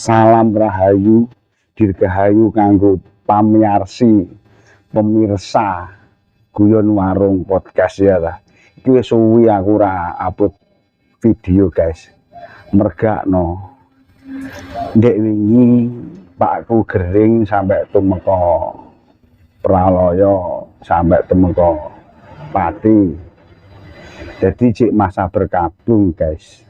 Salam rahayu, dirgahayu kanggo pamiarsi, pemirsa Guyon Warung Podcast ya ta. Iki wis suwi aku ora upload video, guys. Mergakno. Ndek wingi Pakku gering sampai tumeka Praloyo, sampai tumeka Pati. Jadi cik masa berkabung, guys.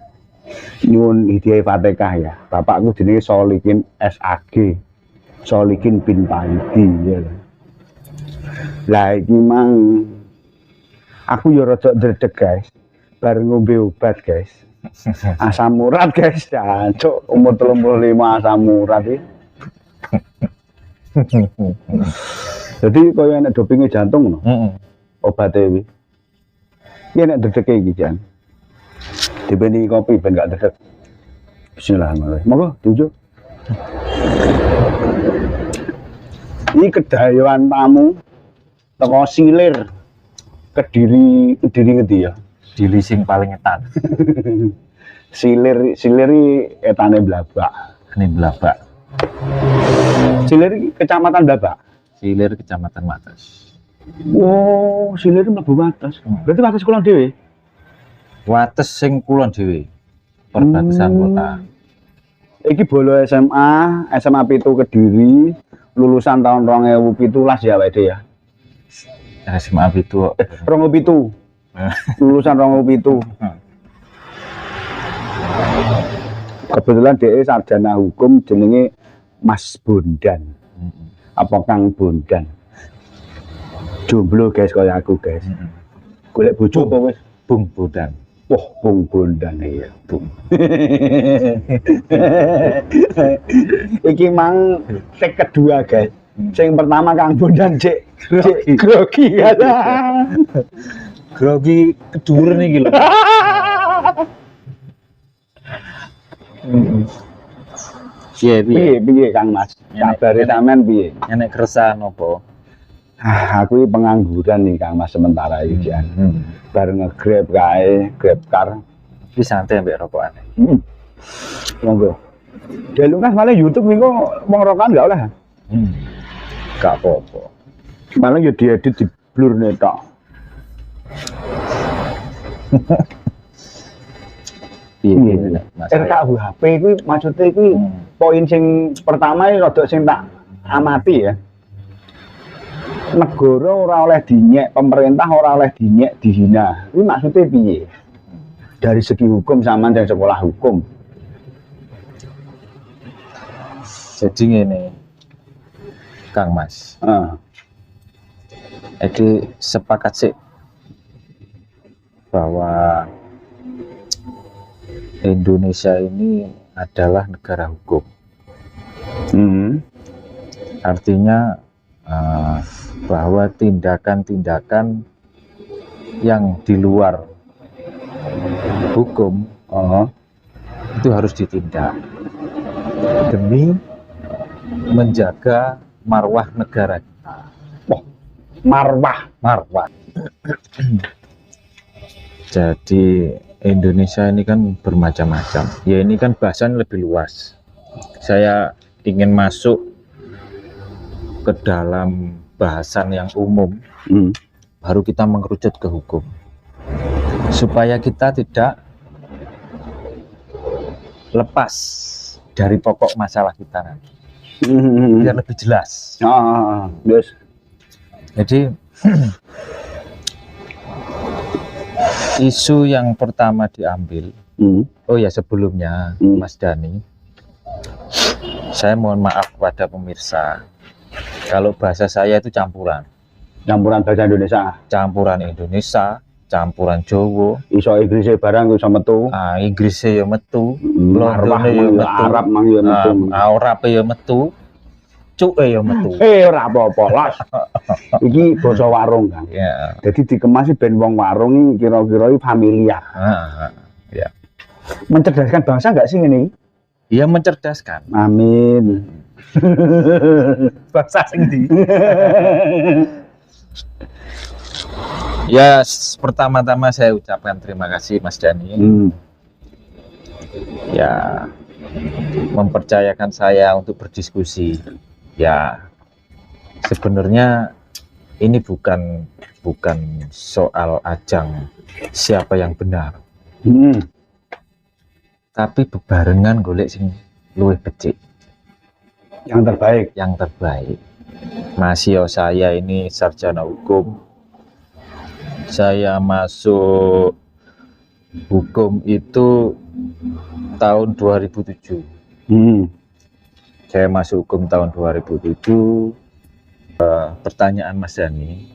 Nyuwun hidayah Fatihah ya. Bapakku jenenge Solikin SAG. Solikin bin Paidi ya. Lah iki mang aku ya rada ndredeg, guys. Bar ngombe obat, guys. Asam urat, guys. Jancuk umur 35 asam urat iki. Jadi kaya enek dopinge jantung ngono. Obate iki. Iki enek ndredege iki, Jan. Dibeni kopi ben gak dedek. Bismillahirrahmanirrahim. Monggo diunjuk. Ini kedayoan tamu teko Silir. Kediri ngendi ya? Dili sing paling etan. Silir etane Blabak. Ini Blabak. Silir iki kecamatan Blabak. Silir Kecamatan Wates. Oh, Silir mlebu Wates. Berarti Wates kulon dhewe. Wates sing kulon dhewe. Perbatasan kota. Iki bolo SMA 7 Kediri, lulusan tahun 2017 ya awake ya. SMA itu 2007. Lulusan 2007. Kebetulan dia sarjana hukum jenenge Mas Bondan. Apa Kang Bondan. Jomblo, guys, kaya aku, guys. Golek bojo apa wis? Bung Bondan. Wah, Bung Bondan iya, Bung. Iki mang sing kedua, guys. Sing pertama Kang Bondan cek grogi kata. Grogi keduren iki lho. Piye Kang Mas? Kabare sampean piye? Enek keresahan apa? Aku ini pengangguran nih Kang Mas sementara iki jan. Bar nge-grab kae, grab car. Iki santai mbek rokokan. Monggo. Delu kan malah YouTube niku wong rokokan enggak oleh. Gak apa-apa. Malah ya diedit di blur tok. Piye Mas? RKUHP itu maksudnya itu poin sing pertama ini rada sing tak amati ya. Negara ora oleh dinyek, pemerintah ora oleh dinyek, dihina. Ini maksudnya piye? Dari segi hukum sama dari sekolah hukum. Jadi ngene. Kang Mas. Iki sepakat sih bahwa Indonesia ini adalah negara hukum. Artinya bahwa tindakan-tindakan yang di luar hukum itu harus ditindak demi menjaga marwah negara. Marwah. Jadi Indonesia ini kan bermacam-macam. Ya ini kan bahasan lebih luas. Saya ingin masuk ke dalam bahasan yang umum, baru kita mengerucut ke hukum. Supaya kita tidak lepas dari pokok masalah kita nanti. Biar lebih jelas. Yes. Jadi isu yang pertama diambil. Oh ya sebelumnya Mas Dani, saya mohon maaf kepada pemirsa kalau bahasa saya itu campuran bahasa Indonesia, campuran Jawa, iso Inggrisnya barang iso metu, Inggrisnya ya metu, Londone ya metu, Arab mang ya metu, Arab ya metu, cuke ya metu. Ora apa-apa las. Iki basa warung kan. Ya. Jadi dikemas ben wong warung iki kira-kira familiar. Ya. Mencerdaskan bangsa enggak sih ini? Iya mencerdaskan. Amin. Bangsa sing ndi? Ya, pertama-tama saya ucapkan terima kasih Mas Dani. Ya, mempercayakan saya untuk berdiskusi. Ya, sebenarnya ini bukan soal ajang siapa yang benar, tapi bebarengan golek sing luwih becik, yang terbaik. Masih saya ini sarjana hukum, saya masuk hukum itu tahun 2007. Saya masuk hukum tahun 2007. Pertanyaan Mas Dani,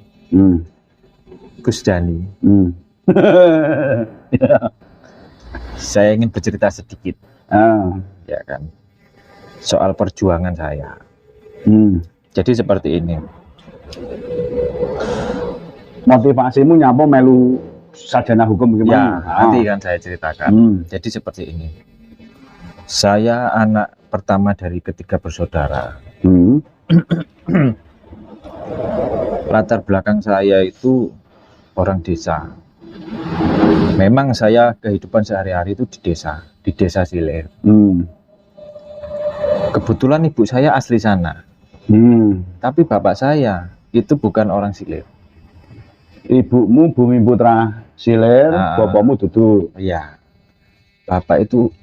Gus Dani, saya ingin bercerita sedikit, ya kan, soal perjuangan saya. Jadi seperti ini. Motivasimu nyapa melu sarjana hukum Ya, gimana? nanti kan saya ceritakan. Jadi seperti ini. Saya anak pertama dari ketiga bersaudara. Latar belakang saya itu orang desa. Memang saya kehidupan sehari-hari itu di desa Silir. Kebetulan ibu saya asli sana. Tapi bapak saya itu bukan orang Silir. Ibumu Bumi Putra Silir, bapakmu dudu. Iya.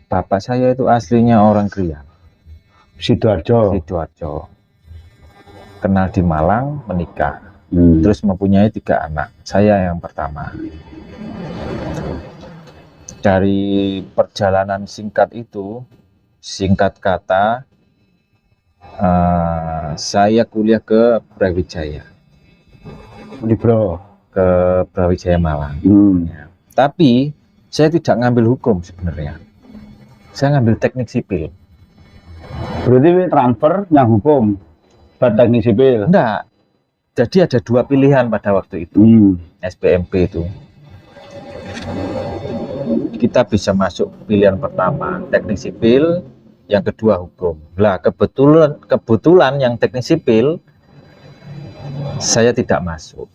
Bapak saya itu aslinya orang Krian, Sidoarjo. Kenal di Malang, menikah, terus mempunyai 3 anak. Saya yang pertama. Dari perjalanan singkat itu, singkat kata, saya kuliah ke Brawijaya, ke Brawijaya Malang. Ya. Tapi saya tidak ngambil hukum sebenarnya. Saya ngambil teknik sipil. Berarti transfer yang hukum ke teknik sipil? Enggak. Jadi ada 2 pilihan pada waktu itu. SBMP itu. Kita bisa masuk pilihan pertama teknik sipil, yang kedua hukum. Lah kebetulan yang teknik sipil saya tidak masuk.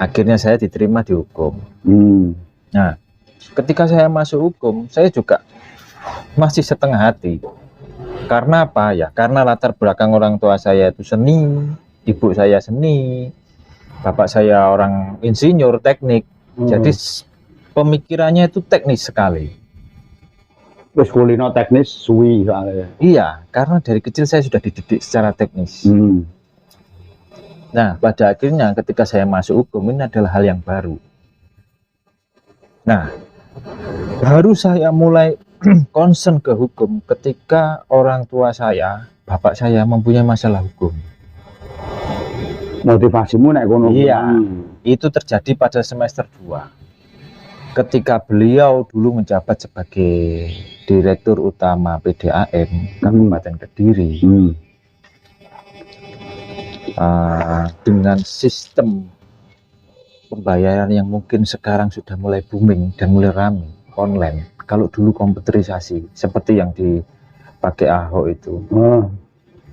Akhirnya saya diterima di hukum. Nah, ketika saya masuk hukum, saya juga masih setengah hati. Karena apa ya? Karena latar belakang orang tua saya itu seni, ibu saya seni, bapak saya orang insinyur teknik. Jadi pemikirannya itu teknis sekali. Terus kulino teknis suwi soalnya. Iya, karena dari kecil saya sudah dididik secara teknis. Nah, pada akhirnya ketika saya masuk hukum, ini adalah hal yang baru. Nah, baru saya mulai concern ke hukum ketika orang tua saya, bapak saya mempunyai masalah hukum. Motivasimu naik kono? Iya, itu terjadi pada semester 2. Ketika beliau dulu menjabat sebagai Direktur Utama PDAM Kabupaten Kediri. Dengan sistem pembayaran yang mungkin sekarang sudah mulai booming dan mulai ramai, online. Kalau dulu komputerisasi seperti yang dipakai Ahok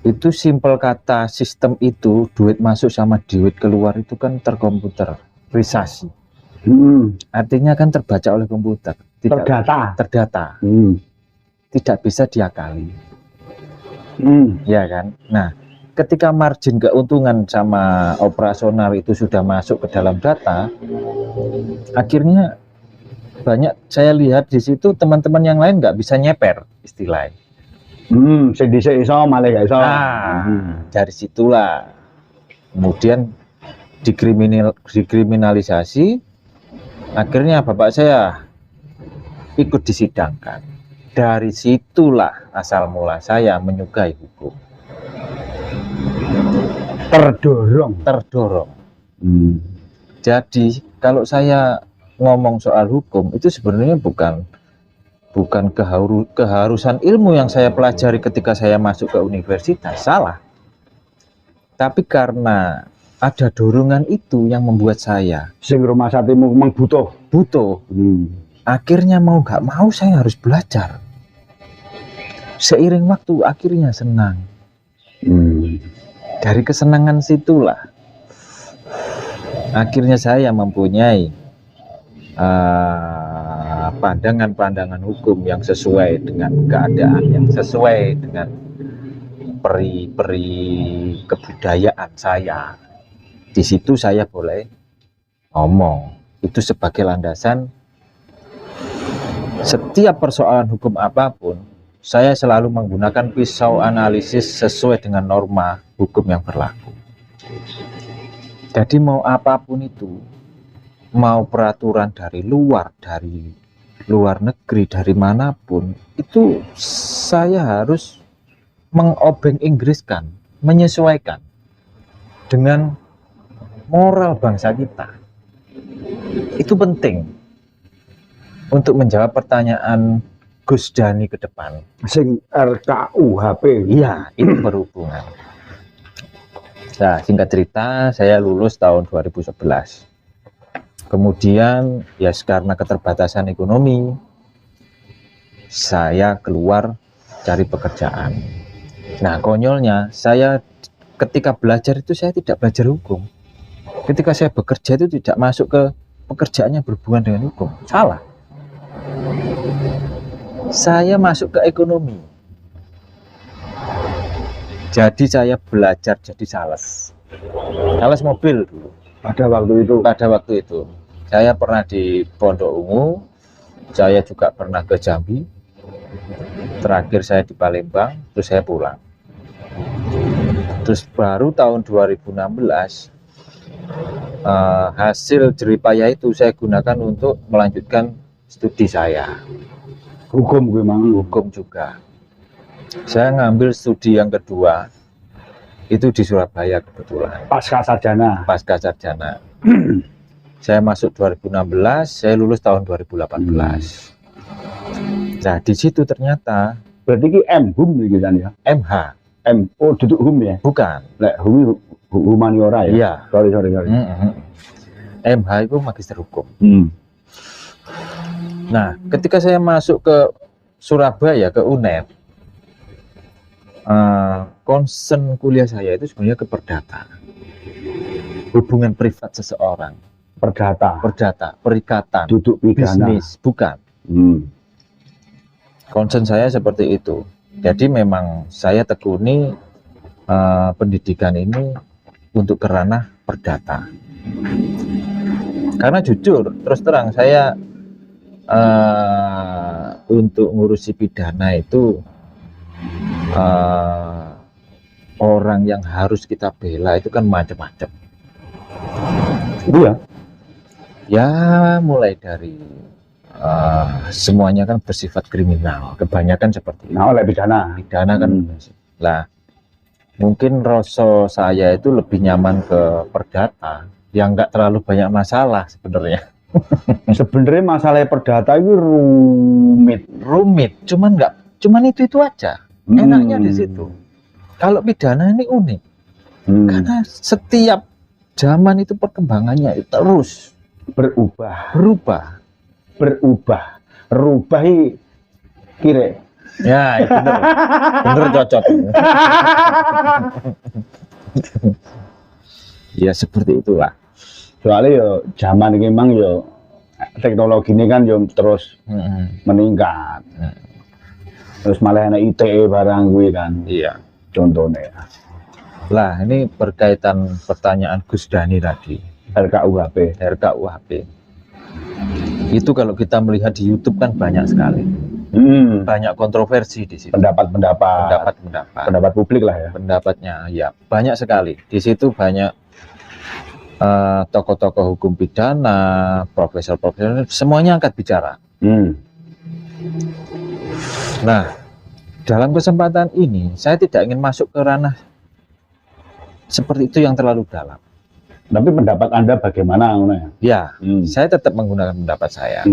itu simpel kata sistem itu, duit masuk sama duit keluar itu kan terkomputerisasi. Artinya kan terbaca oleh komputer, terdata, tidak bisa diakali, ya kan. Nah, ketika margin keuntungan sama operasional itu sudah masuk ke dalam data, akhirnya banyak saya lihat di situ teman-teman yang lain nggak bisa nyeper istilahnya. Sedih iso malah gak iso. Dari situlah kemudian dikriminalisasi. Akhirnya bapak saya ikut disidangkan. Dari situlah asal mula saya menyukai hukum. Terdorong. Jadi kalau saya ngomong soal hukum itu sebenarnya bukan keharusan ilmu yang saya pelajari ketika saya masuk ke universitas, salah. Tapi karena ada dorongan itu yang membuat saya sing rumah satimu memang butuh. Akhirnya mau nggak mau saya harus belajar. Seiring waktu akhirnya senang. Dari kesenangan situlah akhirnya saya mempunyai pandangan-pandangan hukum yang sesuai dengan keadaan, yang sesuai dengan peri-peri kebudayaan saya. Di situ saya boleh ngomong. Itu sebagai landasan setiap persoalan hukum apapun, saya selalu menggunakan pisau analisis sesuai dengan norma hukum yang berlaku. Jadi mau apapun itu, mau peraturan dari luar negeri, dari manapun, itu saya harus mengobeng-inggriskan, menyesuaikan dengan moral bangsa kita. Itu penting untuk menjawab pertanyaan Gus Dani ke depan. Sing RKUHP. Iya, itu berhubungan. Nah, singkat cerita, saya lulus tahun 2011. Kemudian, ya karena keterbatasan ekonomi, saya keluar cari pekerjaan. Nah, konyolnya, saya ketika belajar itu saya tidak belajar hukum. Ketika saya bekerja itu tidak masuk ke pekerjaan yang berhubungan dengan hukum. Salah. Saya masuk ke ekonomi. Jadi saya belajar jadi sales mobil dulu. Pada waktu itu. Saya pernah di Pondok Ungu, saya juga pernah ke Jambi, terakhir saya di Palembang, terus saya pulang. Terus baru tahun 2016, hasil jeripaya itu saya gunakan untuk melanjutkan studi saya. Hukum memang. Hukum juga. Saya ngambil studi yang kedua itu di Surabaya kebetulan. Pasca sarjana. Saya masuk 2016, saya lulus tahun 2018. Nah, di situ ternyata Berarti ki MHum iki kan ya. MH. Oh, duduk hum ya. Bukan. Lek humaniora ya. Iya. Sorry. MH itu magister hukum. Nah, ketika saya masuk ke Surabaya, ke UNED, concern kuliah saya itu sebenarnya ke perdata, hubungan privat seseorang, perdata, perikatan, duduk pidana, bisnis, bukan. Concern saya seperti itu. Jadi memang saya tekuni pendidikan ini untuk ke ranah perdata. Karena jujur, terus terang saya untuk ngurusi pidana itu orang yang harus kita bela itu kan macam-macam. Iya. Ya mulai dari semuanya kan bersifat kriminal, kebanyakan seperti itu. Nah, oleh pidana kan. Lah mungkin rasa saya itu lebih nyaman ke perdata yang nggak terlalu banyak masalah sebenarnya. Sebenarnya masalah perdata itu rumit, cuman itu aja. Enaknya di situ. Kalau pidana ini unik, karena setiap zaman itu perkembangannya itu terus berubah. Kira. Ya, itu bener cocok. Ya seperti itulah. Soalnya yo zaman ini memang yo teknologi ini kan yo terus meningkat. Terus malah ada ITE barang gue kan. Iya. Contohnya. Lah ini berkaitan pertanyaan Gus Dani tadi. RKUHP. Itu kalau kita melihat di YouTube kan banyak sekali. Banyak kontroversi di situ. Pendapat publik lah ya. Pendapatnya ya banyak sekali. Di situ banyak tokoh-tokoh hukum pidana, profesor semuanya angkat bicara. Nah, dalam kesempatan ini saya tidak ingin masuk ke ranah seperti itu yang terlalu dalam. Tapi pendapat Anda bagaimana? Ya, saya tetap menggunakan pendapat saya.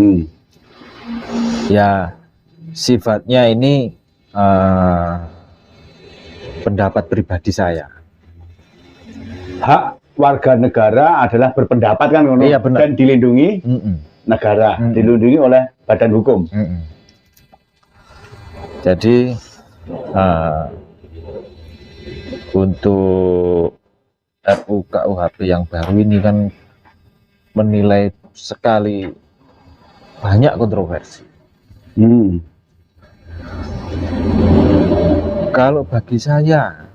Ya, sifatnya ini pendapat pribadi saya. Hak warga negara adalah berpendapat kan, iya, benar. Dan dilindungi negara, dilindungi oleh badan hukum. Jadi untuk RUU KUHP yang baru ini kan menilai sekali banyak kontroversi. Hmm. Kalau bagi saya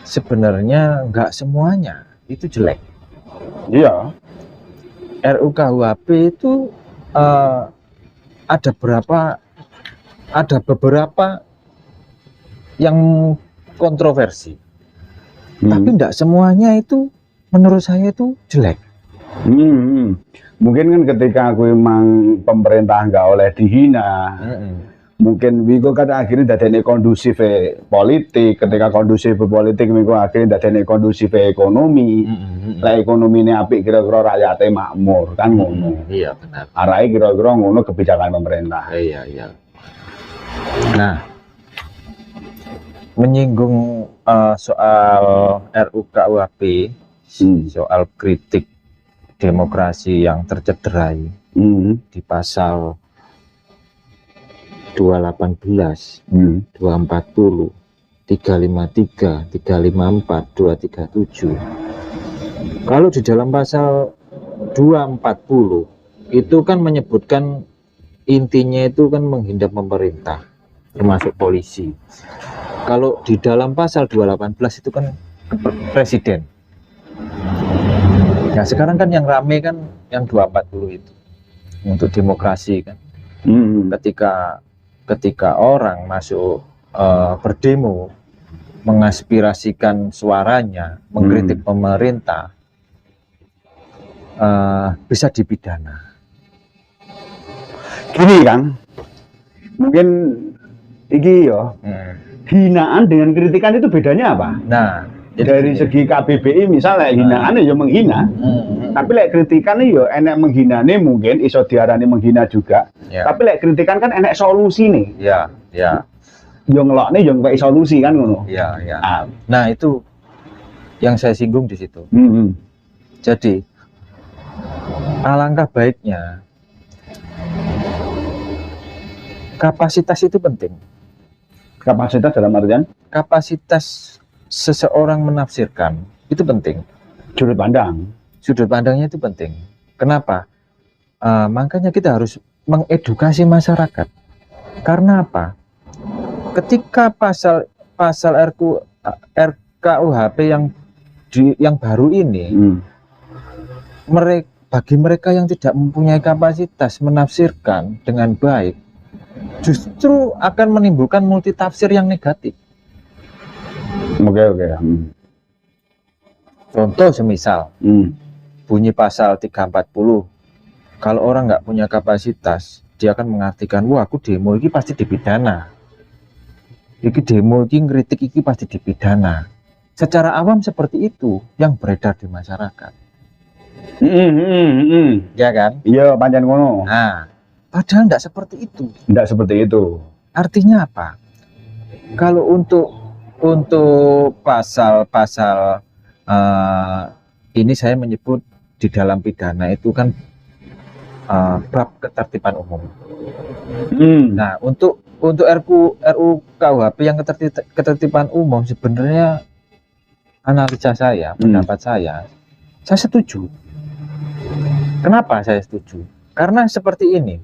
sebenarnya nggak semuanya itu jelek. Iya. RUKUHP itu ada beberapa yang kontroversi, tapi tidak semuanya itu menurut saya itu jelek. Mungkin kan ketika aku emang pemerintah nggak oleh dihina, mungkin Wiko kan akhirnya dadene kondusif politik. Ketika kondusif politik, Wiko akhirnya dadene kondusif ekonomi. Lah ekonomi ini apik, kira-kira rakyatnya makmur kan ngono. Iya benar. Arahnya kira-kira ngono kebijakan pemerintah. Iya. Nah, menyinggung soal RUKUHP, soal kritik demokrasi yang tercederai di pasal 218, 240, 353, 354, 237. Kalau di dalam pasal 240 itu kan menyebutkan intinya itu kan menghindar pemerintah, termasuk polisi. Kalau di dalam pasal 218 itu kan presiden. Nah sekarang kan yang rame kan yang 240 itu untuk demokrasi kan. Ketika orang masuk berdemo mengaspirasikan suaranya, mengkritik pemerintah, bisa dipidana. Gini kan, mungkin iki yo, hinaan dengan kritikan itu bedanya apa? Nah, dari segi KBBI misalnya hinaan ya menghina, tapi lek kritikan yo enek menghinane mungkin iso diarani menghina juga. Tapi lek kritikan kan enek solusi nih. Ya. Yo ngelokne yo kayak solusi kan ngono. Ya. Nah itu yang saya singgung di situ. Jadi alangkah baiknya kapasitas itu penting. Kapasitas dalam artian? Kapasitas seseorang menafsirkan itu penting. Sudut pandang. Sudut pandangnya itu penting. Kenapa? Makanya kita harus mengedukasi masyarakat. Karena apa? Ketika pasal RKUHP yang baru ini, bagi mereka yang tidak mempunyai kapasitas menafsirkan dengan baik, justru akan menimbulkan multitafsir yang negatif. Oke. Contoh semisal bunyi pasal 340, kalau orang nggak punya kapasitas, dia akan mengartikan, wah aku demo ini pasti dipidana, iki demo ini ngeritik ini pasti dipidana. Secara awam seperti itu yang beredar di masyarakat. Ya kan? Iya, pancen ngono. Nah, padahal tidak seperti itu. Tidak seperti itu. Artinya apa? Kalau untuk pasal-pasal ini saya menyebut di dalam pidana itu kan bab ketertiban umum. Nah, untuk RUKUHP yang ketertiban umum sebenarnya analisa saya, pendapat saya setuju. Kenapa saya setuju? Karena seperti ini,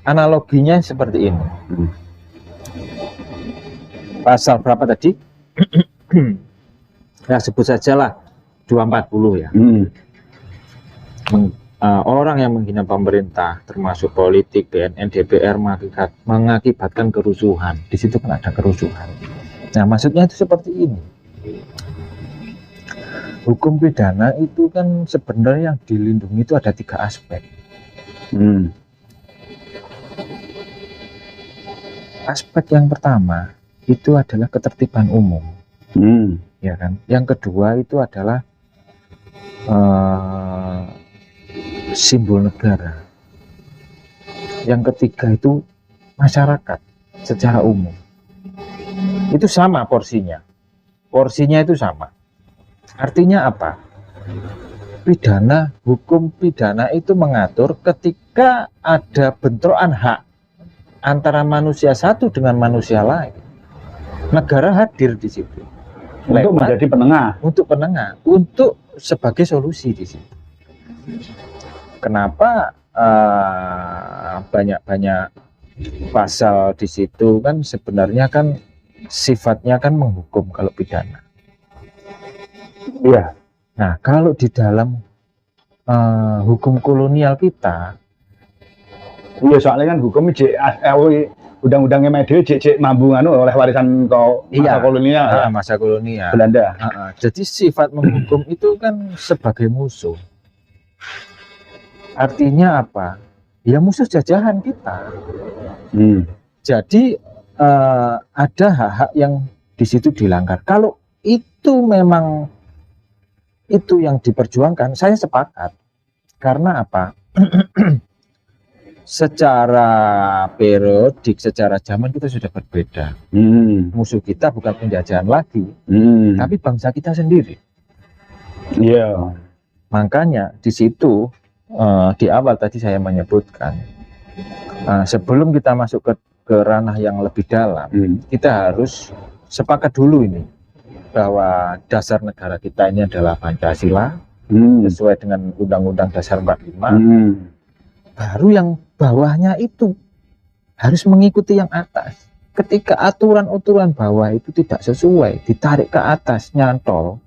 analoginya seperti ini. Pasal berapa tadi? Ya sebut sajalah 240 ya. Orang yang menghina pemerintah, termasuk politik, BNN, DPR, mengakibatkan kerusuhan. Di situ kan ada kerusuhan. Nah, maksudnya itu seperti ini. Hukum pidana itu kan sebenarnya yang dilindungi itu ada 3 aspek. Aspek yang pertama itu adalah ketertiban umum, ya kan. Yang kedua itu adalah simbol negara. Yang ketiga itu masyarakat secara umum. Itu sama porsinya. Porsinya itu sama. Artinya apa? Hukum pidana itu mengatur ketika ada bentrokan hak antara manusia satu dengan manusia lain. Negara hadir di situ. Untuk menjadi penengah. Untuk sebagai solusi di situ. Kenapa banyak-banyak pasal di situ kan sebenarnya kan sifatnya kan menghukum kalau pidana. Iya. Nah, kalau di dalam hukum kolonial kita, Iya, soalnya kan hukum undang-undangnya media cek mambu anu oleh warisan kau masa iya, kolonial ya, masa kolonial. Belanda. Jadi sifat menghukum itu kan sebagai musuh. Artinya apa? Ya musuh jajahan kita. Jadi ada hak-hak yang di situ dilanggar. Kalau itu memang itu yang diperjuangkan, saya sepakat. Karena apa? Secara periodik, secara zaman kita sudah berbeda. Musuh kita bukan penjajahan lagi, tapi bangsa kita sendiri. Iya. Makanya di situ di awal tadi saya menyebutkan, sebelum kita masuk ke ranah yang lebih dalam, kita harus sepakat dulu ini bahwa dasar negara kita ini adalah Pancasila, sesuai dengan Undang-Undang Dasar 45. Baru yang bawahnya itu harus mengikuti yang atas. Ketika aturan-aturan bawah itu tidak sesuai, ditarik ke atas, nyantol,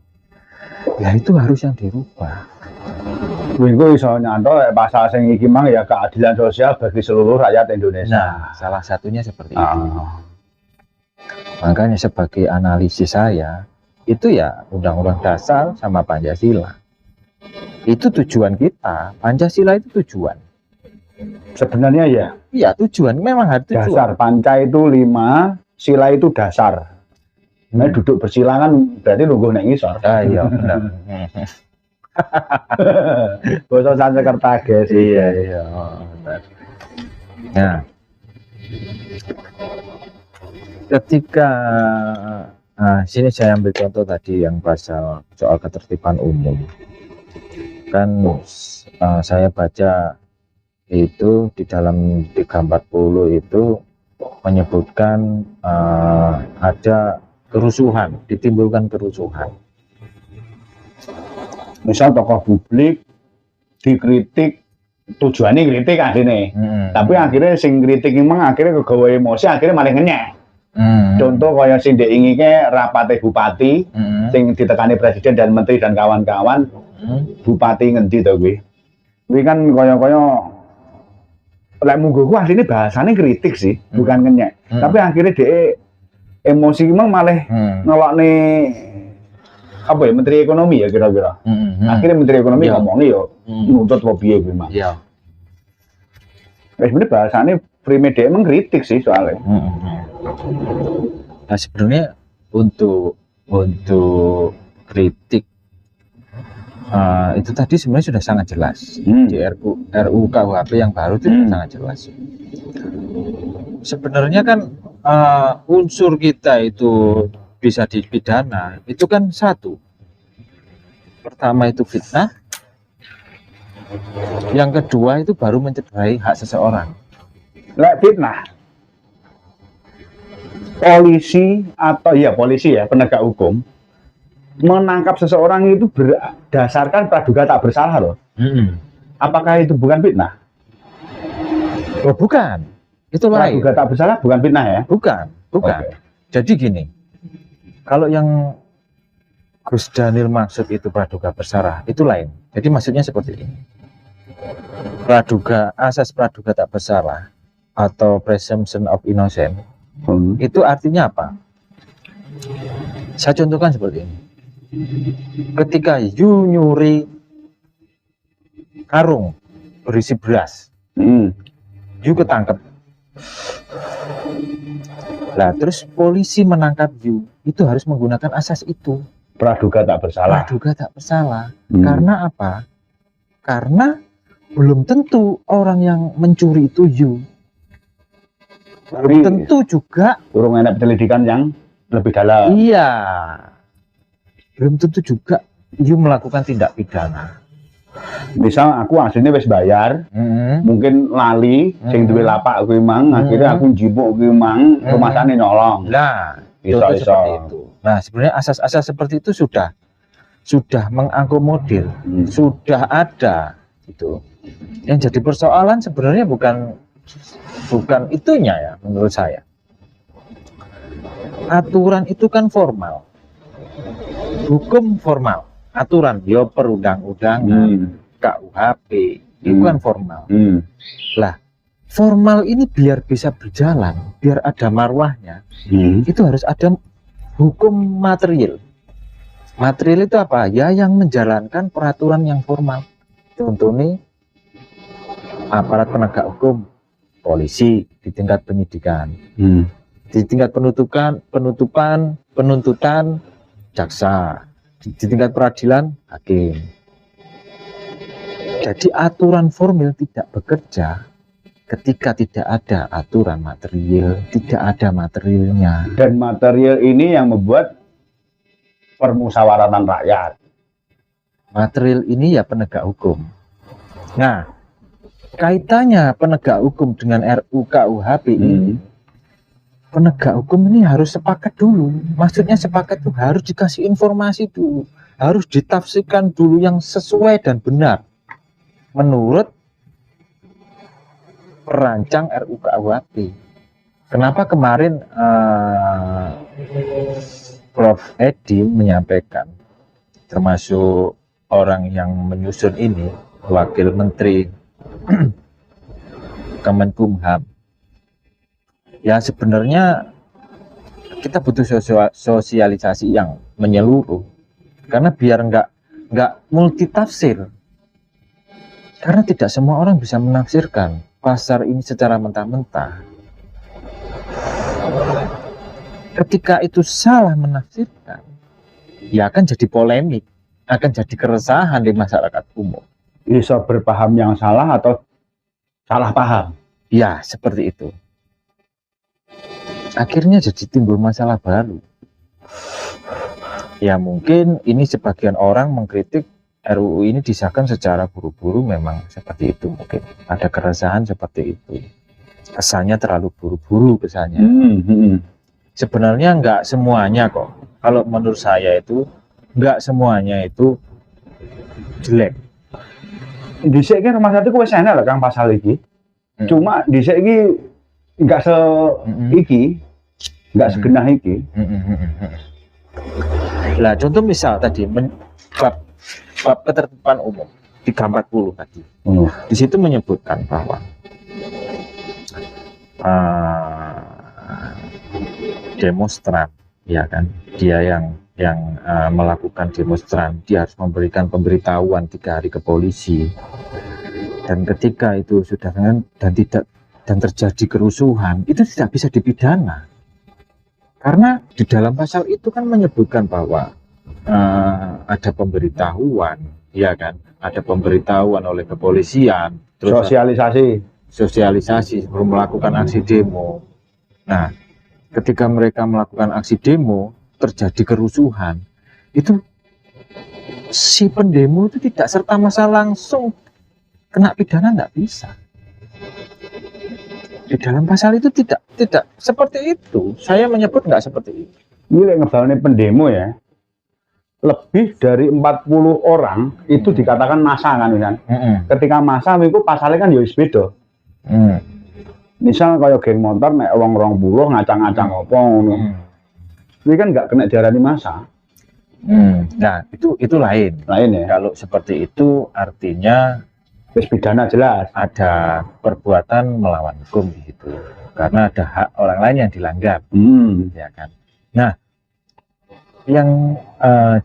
ya itu harus yang dirubah. Iku iso nyantol pasal sing iki mang ya keadilan sosial bagi seluruh rakyat Indonesia. Nah, salah satunya seperti itu. Makanya sebagai analisis saya, itu ya Undang-Undang Dasar sama Pancasila. Itu tujuan kita. Pancasila itu tujuan. Sebenarnya ya. Iya, tujuan memang harus tujuan. Dasar panca itu 5, sila itu dasar. Nah, duduk bersila kan berarti nunggu nek ngisor. Iya, benar. Basa Sanskerta guys. Iya. Nah, ketika sini saya ambil contoh tadi yang pasal soal ketertiban umum. Kan saya baca itu di dalam 340 itu menyebutkan ada kerusuhan, ditimbulkan kerusuhan. Misal tokoh publik dikritik, tujuannya kritik asline. Tapi akhirnya sing kritik memang akhirnya kegawa emosi, akhirnya malah ngenyek. Contoh kaya sing diingike rapate bupati, sing ditekani presiden dan menteri dan kawan-kawan, bupati ngendi to kuwi. Kuwi kan kaya-kaya lek mungguku asline bahasane kritik sih, bukan ngenyek. Tapi akhirnya dhek emosi memang malah ngelokne apa ya, menteri ekonomi ya kira-kira. Akhirnya menteri ekonomi ngomongnya ya nuntut apa piye kuwi, Mas. Iya. Sebenarnya bahasane prime dhek emang kritik sih soalnya. Nah, sebenarnya untuk kritik itu tadi sebenarnya sudah sangat jelas di RUU KUHP yang baru itu sudah sangat jelas. Sebenarnya kan unsur kita itu bisa dipidana itu kan satu. Pertama itu fitnah, yang kedua itu baru mencederai hak seseorang. Lek fitnah, polisi ya penegak hukum menangkap seseorang itu berdasarkan praduga tak bersalah loh. Apakah itu bukan fitnah? Oh, bukan. Itu lain. Praduga tak bersalah bukan fitnah ya? Bukan. Okay. Jadi gini, kalau yang Gus Daniel maksud itu praduga bersalah, itu lain. Jadi maksudnya seperti ini. Asas praduga tak bersalah atau presumption of innocence itu artinya apa? Saya contohkan seperti ini. Ketika you nyuri karung berisi beras, you ketangkep. Lah terus polisi menangkap you, itu harus menggunakan asas itu. Praduga tak bersalah. Praduga tak bersalah. Karena apa? Karena belum tentu orang yang mencuri itu you. Belum tentu juga. Urung enak penyelidikan yang lebih dalam. Iya. Belum tentu juga you melakukan tindak pidana. Misal aku aslinya wis bayar, mungkin lali, sing duwe lapak kuwi mang, akhirnya aku njipuk kuwi mang, rumasane nyolong. Nah, itu seperti itu. Nah, sebenarnya asas-asas seperti itu sudah mengakomodir, sudah ada gitu. Yang jadi persoalan sebenarnya bukan itunya ya menurut saya. Aturan itu kan formal, hukum formal, aturan yo perundang-undangan, KUHP itu kan formal. Lah, formal ini biar bisa berjalan, biar ada marwahnya, itu harus ada hukum material. Material itu apa? Ya yang menjalankan peraturan yang formal. Contohnya aparat penegak hukum, polisi di tingkat penyidikan, di tingkat penuntutan, jaksa, di tingkat peradilan, hakim. Jadi aturan formil tidak bekerja ketika tidak ada aturan material, tidak ada materialnya. Dan material ini yang membuat permusyawaratan rakyat. Material ini ya penegak hukum. Nah, kaitannya penegak hukum dengan RUU KUHP ini, penegak hukum ini harus sepakat dulu. Maksudnya sepakat itu harus dikasih informasi dulu, harus ditafsirkan dulu yang sesuai dan benar menurut perancang RUU KUHP. Kenapa kemarin Prof. Edi menyampaikan, termasuk orang yang menyusun ini, Wakil Menteri Kemenkumham, ya sebenarnya kita butuh sosialisasi yang menyeluruh, karena biar nggak multitafsir, karena tidak semua orang bisa menafsirkan pasar ini secara mentah-mentah. Ketika itu salah menafsirkan, ya akan jadi polemik, akan jadi keresahan di masyarakat umum. Bisa berpaham yang salah atau salah paham. Ya, seperti itu. Akhirnya jadi timbul masalah baru. Ya mungkin ini sebagian orang mengkritik RUU ini disahkan secara buru-buru, memang seperti itu, mungkin ada keresahan seperti itu. Kesannya terlalu buru-buru kesannya. Sebenarnya nggak semuanya kok. Kalau menurut saya itu nggak semuanya itu jelek. Dhisik ki rumah satu wis enak lho Kang pasal iki. Cuma dhisik iki enggak iki, enggak segenah iki. Lah contoh misal tadi bab ketertiban umum 340 tadi. Di situ menyebutkan bahwa demonstran, ya kan, dia yang melakukan demonstran, dia harus memberikan pemberitahuan 3 hari ke polisi, dan ketika itu sudah dan terjadi kerusuhan, itu tidak bisa dipidana, karena di dalam pasal itu kan menyebutkan bahwa ada pemberitahuan, ya kan, ada pemberitahuan oleh kepolisian, terus sosialisasi sebelum melakukan aksi demo. Nah, ketika mereka melakukan aksi demo, terjadi kerusuhan, itu si pendemo itu tidak serta-merta langsung kena pidana, nggak bisa. Di dalam pasal itu tidak seperti itu. Saya menyebut nggak seperti itu. Ini ngebalnya pendemo ya, lebih dari 40 orang itu dikatakan massa kan, kan? Ketika massa itu pasalnya kan ya beda. Misal kayak geng motor nek wong 20 ngacang-ngacang apa ngono. Ini kan nggak kena diarani massa. Nah, itu lain. Lain ya. Kalau seperti itu artinya wis pidana jelas. Ada perbuatan melawan hukum di situ. Karena ada hak orang lain yang dilanggar. Ya kan. Nah, yang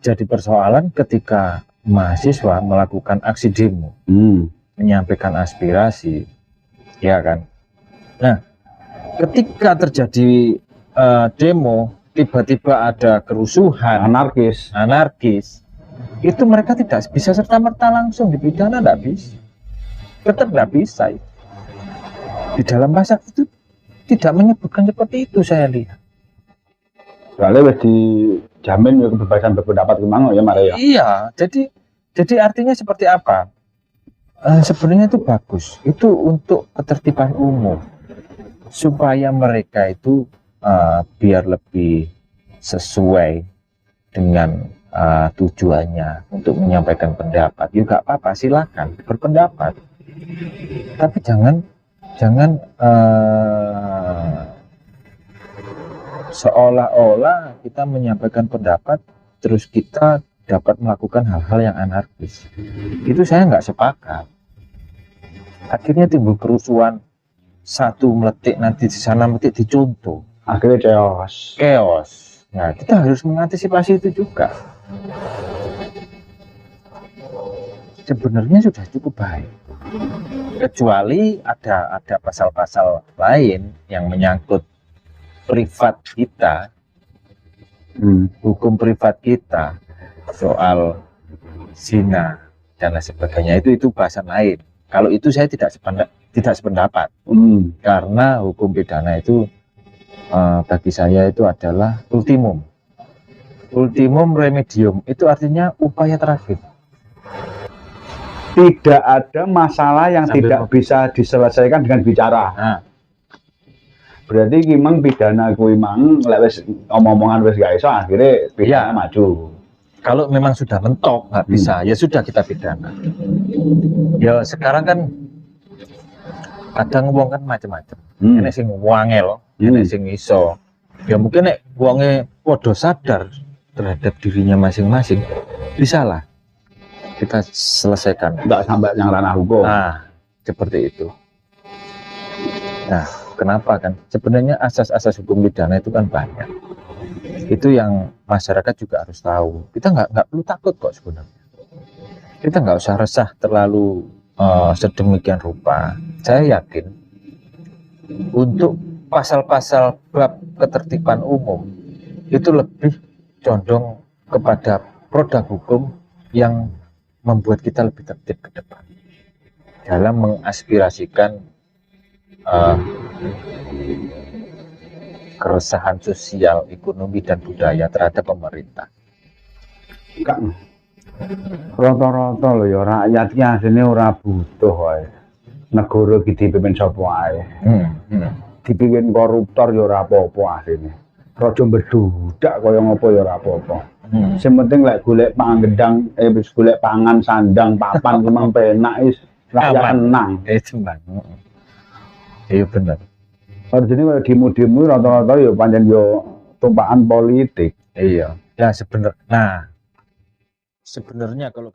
jadi persoalan ketika mahasiswa melakukan aksi demo, menyampaikan aspirasi, ya kan. Nah, ketika terjadi demo, tiba-tiba ada kerusuhan, anarkis, itu mereka tidak bisa serta-merta langsung dipidana, tidak bisa, tetap nggak bisa. Di dalam pasal itu tidak menyebutkan seperti itu, saya lihat. Soalnya wis dijamin ya kebebasan berpendapat gimana ya Maria. Iya, jadi artinya seperti apa? Sebenarnya itu bagus, itu untuk ketertiban umum, supaya mereka itu biar lebih sesuai dengan tujuannya untuk menyampaikan pendapat. Ya nggak apa-apa, silakan berpendapat. Tapi jangan seolah-olah kita menyampaikan pendapat terus kita dapat melakukan hal-hal yang anarkis. Itu saya nggak sepakat. Akhirnya timbul kerusuhan, satu meletik nanti di sana meletik dicontoh, Akhirnya chaos. chaos. Nah, kita harus mengantisipasi itu juga. Sebenarnya sudah cukup baik, kecuali ada pasal-pasal lain yang menyangkut privat kita, hukum privat kita soal zina dan lain sebagainya, itu bahasan lain. Kalau itu saya tidak sependapat, karena hukum pidana itu bagi saya itu adalah ultimum remedium, itu artinya upaya terakhir. Tidak ada masalah yang Sambil tidak bisa diselesaikan dengan bicara. Nah, Berarti memang pidana kuwi mang lek wis omong-omongan wis gak iso akhirnya pidana maju. kalau memang sudah mentok nggak bisa, ya sudah kita pidana. Ya sekarang kan kadang wong kan macam-macam. Enek sing wangel, enek sing iso. Ya mungkin nek wonge podo sadar terhadap dirinya masing-masing, bisa lah kita selesaikan. Enggak sampai yang ranah hukum. Nah, seperti itu. Nah, kenapa kan? Sebenarnya asas-asas hukum pidana itu kan banyak. Itu yang masyarakat juga harus tahu. Kita nggak perlu takut kok sebenarnya. Kita nggak usah resah terlalu sedemikian rupa. Saya yakin untuk pasal-pasal bab ketertiban umum itu lebih condong kepada produk hukum yang membuat kita lebih tertib ke depan dalam mengaspirasikan keresahan sosial, ekonomi dan budaya terhadap pemerintah. Enggak. Rata-rata lho ya rakyat ki asline ora butuh wae. Negara iki dipimpin sapa wae. Dipimpin koruptor ya ora apa-apa asline. Raja mbedudak kaya ngopo ya ora apa-apa. Sing penting lek golek pangendang, wis golek pangan, sandang, papan memang penak wis rakyat tenang. Itu bang. Iya benar. Artinya kalau demo-demo rata-rata ya pancen yo tumpakan politik. Iya. Ya sebenarnya. Nah, sebenarnya kalau